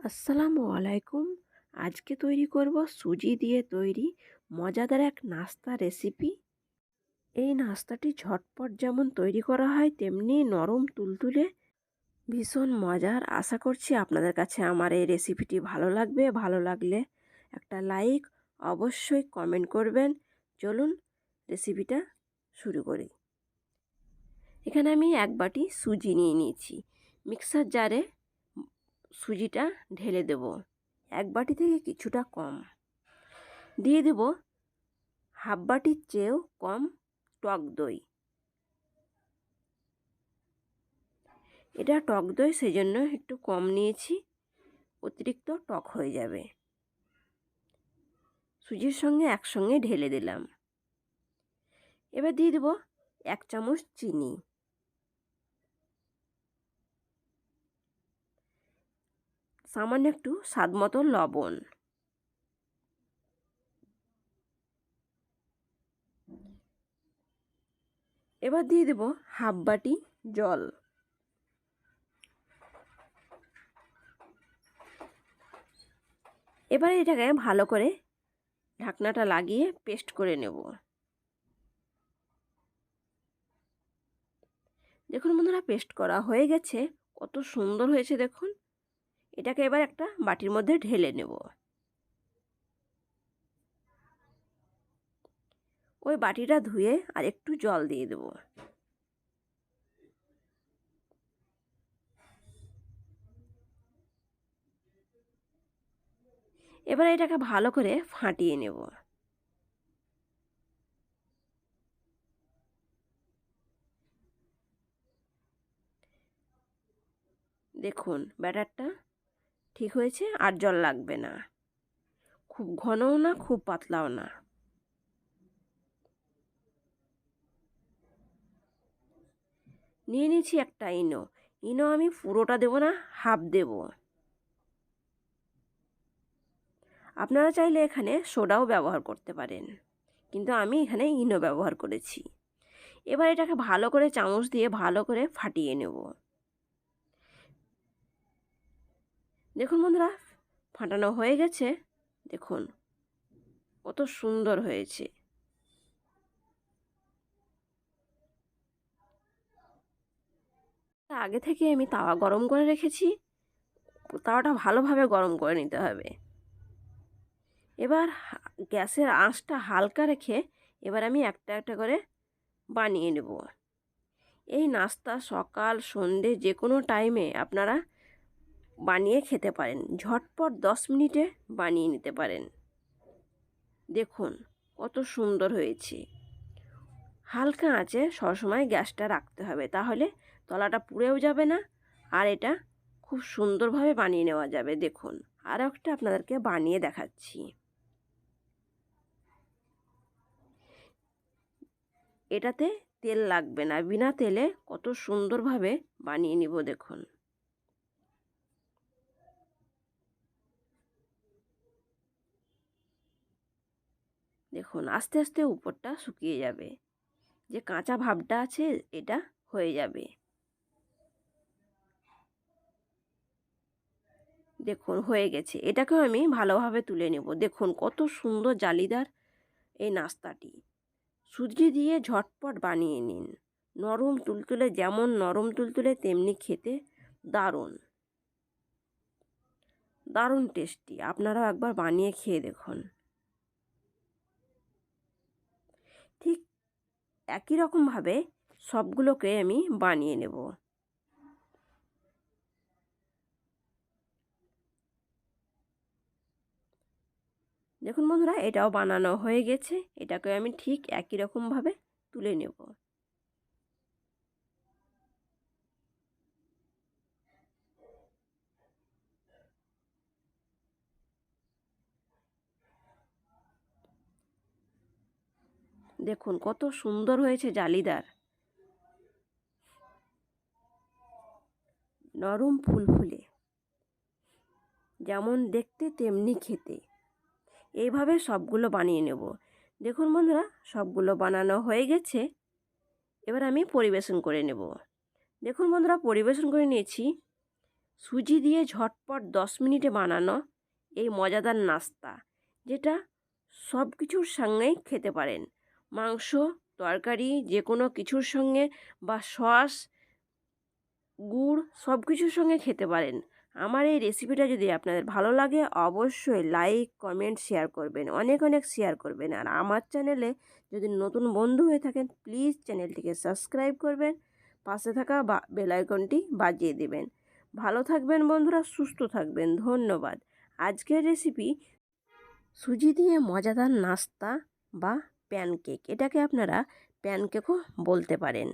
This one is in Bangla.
আসসালামু আলাইকুম। আজকে তৈরি করব সুজি দিয়ে তৈরি মজাদার এক নাস্তা রেসিপি। এই নাস্তাটি ঝটপট যেমন তৈরি করা হয় তেমনি নরম তুলতুলে, ভীষণ মজার। আশা করছি আপনাদের কাছে আমার এই রেসিপিটি ভালো লাগবে। ভালো লাগলে একটা লাইক, অবশ্যই কমেন্ট করবেন। চলুন রেসিপিটা শুরু করি। এখানে আমি এক বাটি সুজি নিয়ে নিয়েছি। মিক্সার জারে সুজিটা ঢেলে দেব। এক বাটি থেকে কিছুটা কম দিয়ে দেব। হাফ বাটির চেয়েও কম টক দই। এটা টক দই, সেই জন্য একটু কম নিয়েছি, অতিরিক্ত টক হয়ে যাবে। সুজির সঙ্গে একসঙ্গে ঢেলে দিলাম। এবার দিয়ে দেব 1 চামচ চিনি, সামান্য একটু স্বাদ মতো লবণ, এবার দিয়ে দেব হাফ বাটি জল। এবার এটাকে ভালো করে ঢাকনাটা লাগিয়ে পেস্ট করে নেব। দেখুন বন্ধুরা, পেস্ট করা হয়ে গেছে। কত সুন্দর হয়েছে দেখুন। এটাকে এবার একটা বাটির মধ্যে ঢেলে নেব। ওই বাটিটা ধুয়ে আর একটু জল দিয়ে দেব। এবার এটাকে ভালো করে ফাটিয়ে নেব। দেখুন ব্যাটারটা ঠিক হয়েছে, আর জল লাগবে না। খুব ঘনও না, খুব পাতলাও না। নিয়ে নিয়েছি একটা ইনো। ইনো আমি পুরোটা দেব না, হাফ দেব। আপনারা চাইলে এখানে সোডাও ব্যবহার করতে পারেন, কিন্তু আমি এখানে ইনো ব্যবহার করেছি। এবার এটাকে ভালো করে চামচ দিয়ে ভালো করে ফাটিয়ে নেব। দেখুন বন্ধুরা, ফাটানো হয়ে গেছে। দেখুন কত সুন্দর হয়েছে। আগে থেকে আমি তাওয়া গরম করে রেখেছি। তাওয়াটা ভালোভাবে গরম করে নিতে হবে। এবার গ্যাসের আঁচটা হালকা রেখে এবার আমি একটা একটা করে বানিয়ে নেব। এই নাস্তা সকাল সন্ধে যে কোনো টাইমে আপনারা বানিয়ে খেতে পারেন। ঝটপট 10 মিনিটে বানিয়ে নিতে পারেন। দেখুন কত সুন্দর হয়েছে। হালকা আঁচে সবসময় গ্যাসটা রাখতে হবে, তাহলে তলাটা পুড়েও যাবে না, আর এটা খুব সুন্দরভাবে বানিয়ে নেওয়া যাবে। দেখুন আরও একটা আপনাদেরকে বানিয়ে দেখাচ্ছি। এটাতে তেল লাগবে না, বিনা তেলে কত সুন্দরভাবে বানিয়ে নিব। দেখুন দেখুন আস্তে আস্তে উপরটা শুকিয়ে যাবে, যে কাঁচা ভাবটা আছে এটা হয়ে যাবে। দেখুন হয়ে গেছে। এটাকেও আমি ভালোভাবে তুলে নেব। দেখুন কত সুন্দর জালিদার এই নাস্তাটি। সুজি দিয়ে ঝটপট বানিয়ে নিন। নরম তুলতুলে, যেমন নরম তুলতুলে তেমনি খেতে দারুণ দারুণ টেস্টি। আপনারাও একবার বানিয়ে খেয়ে দেখুন। ঠিক একই রকমভাবে সবগুলোকে আমি বানিয়ে নেব। দেখুন বন্ধুরা, এটাও বানানো হয়ে গেছে। এটাকে আমি ঠিক একই রকমভাবে তুলে নেব। দেখুন কত সুন্দর হয়েছে, জালিদার, নরম ফুলফুলে, যেমন দেখতে তেমনি খেতে। এইভাবে সবগুলো বানিয়ে নেব। দেখুন বন্ধুরা, সবগুলো বানানো হয়ে গেছে। এবার আমি পরিবেশন করে নেব। দেখুন বন্ধুরা, পরিবেশন করে নিয়েছি। সুজি দিয়ে ঝটপট 10 মিনিটে বানানো এই মজাদার নাস্তা, যেটা সব কিছুর সঙ্গেই খেতে পারেন। মাংস, তরকারি যে কোনো কিছুর সঙ্গে বা সস, গুড় সব কিছুর সঙ্গে খেতে পারেন। আমার এই রেসিপিটা যদি আপনাদের ভালো লাগে অবশ্যই লাইক, কমেন্ট, শেয়ার করবেন, অনেক অনেক শেয়ার করবেন। আর আমার চ্যানেলে যদি নতুন বন্ধু হয়ে থাকেন প্লিজ চ্যানেলটিকে সাবস্ক্রাইব করবেন, পাশে থাকা বেল আইকনটি বাজিয়ে দেবেন। ভালো থাকবেন বন্ধুরা, সুস্থ থাকবেন, ধন্যবাদ। আজকের রেসিপি সুজি দিয়ে মজাদার নাস্তা বা প্যানকেক, এটাকে আপনারা প্যানকেকও বলতে পারেন।